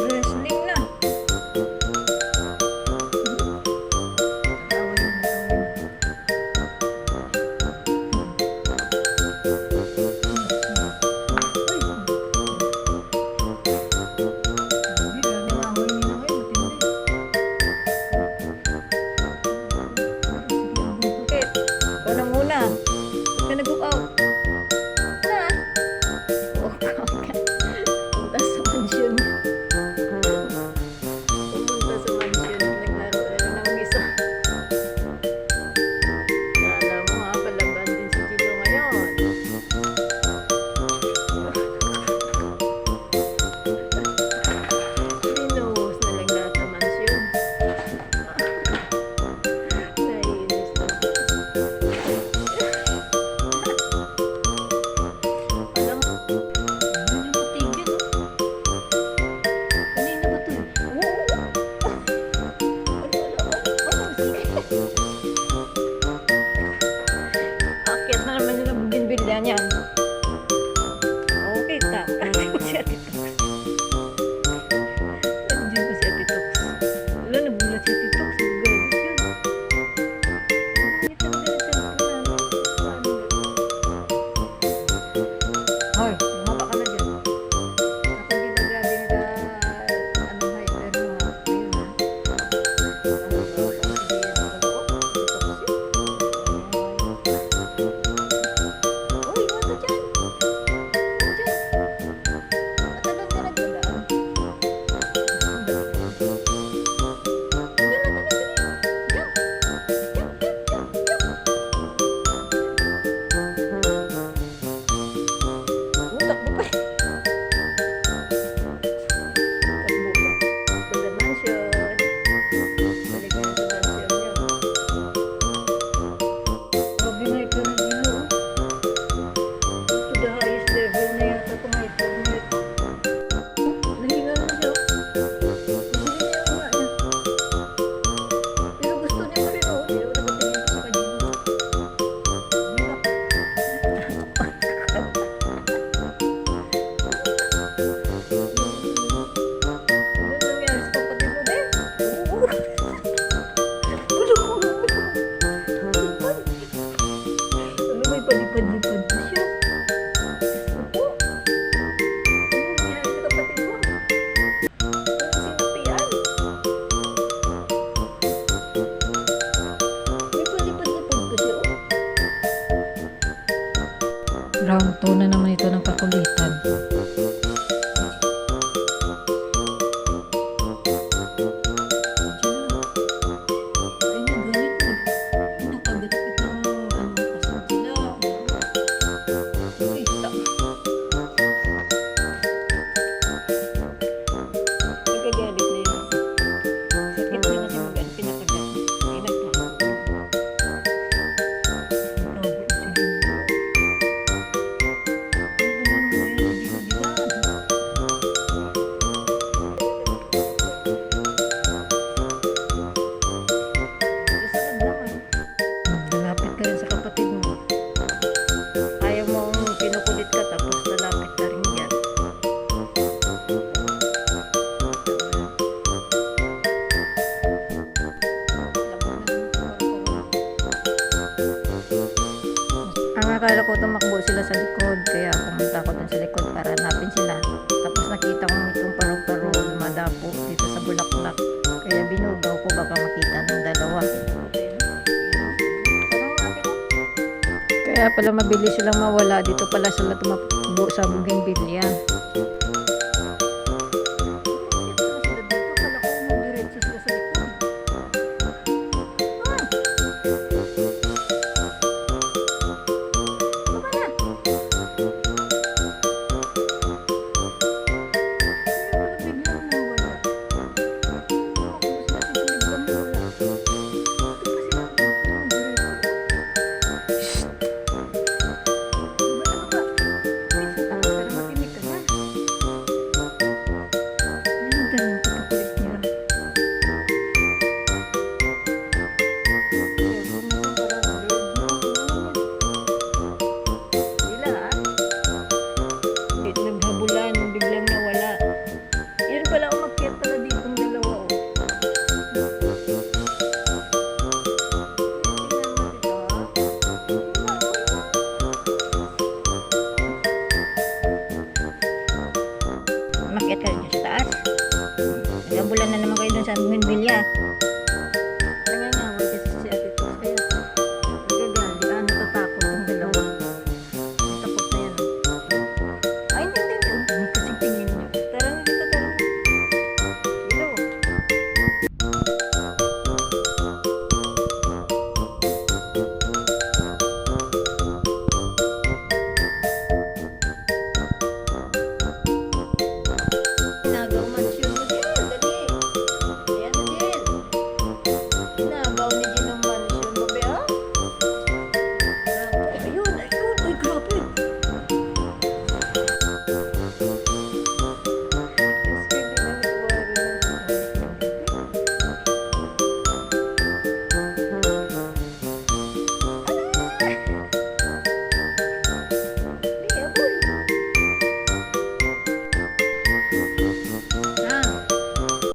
Wrestling na. Ikaw na muna. Ba't ka nag-hook out? Na? Hook out ka. Punta sa mansyon. Pumunta sa mansyon. Naglaro na lang ng isa. Kala mo nga palaban din si Chilo ngayon. Binuhos na lang lahat sa mansyon. Naiinis na. Alam mo, yun yung patigil, oh. Kanina ba ito? Akyat na naman yung bugin-bilya niyan. Okay, ta. Andiyan ko si Ate Tox. Andiyan ko si Ate Tox. Wala, nagulat si Ate Tox. Galit yun. Bakit ang galit-galit ko na? Hoy, bumaba ka na dyan. Ako hindi na grabe nila, ano hay, pero ayun ha. Ano ba, pang-sabihin ako na, oh, toxic. Uy, iwan ka dyan. Iwan dyan. Matagal ka na dyan, ah. Dyan na, dyan na, dyan. Dyan, dyan, dyan, dyan. Takbo pa. Takbo pa. To the mansion. Balik na sa mansion nyo. Grabe na ito ng ilo. To the highest level na yata itong height cabinet. Nahinga na siya. Hindi niya nga niya. Pero gusto niya pa rin, oh. Hindi ako nakatingin pa sa kanya. Ano nangyari sa kapatid mo, be? Oo. Ano, may palipad-lipad pa siya. Ako. Ano nangyari sa kapatid mo? Ano sinapian? May palipad-lipad pa siya, oh. Round 2 na naman ito ng kakulitan. Ay, nagalit na. Nakagat-gat ng ano, kasal sila. Uy, tak. Nagagalit na yun. Sakit na kasi magalit. Pinakagat. Ay, nagkakagat. Grabe, sige. Lalapit ka rin sa kapatid mo. Ayaw mong kinukulit ka tapos lalapit ka rin yan. Ang akala ko tumakbo sila sa likod, kaya pumunta ako dun sa likod para hanapin sila. Tapos nakita ko itong parol-parol madapo dito sa bulaklak. Kaya binugaw ko baka makita ng dalawa. Kaya pala mabilis silang mawala. Dito pala sila tumakbo sa bougainvillea. sa Minbilya.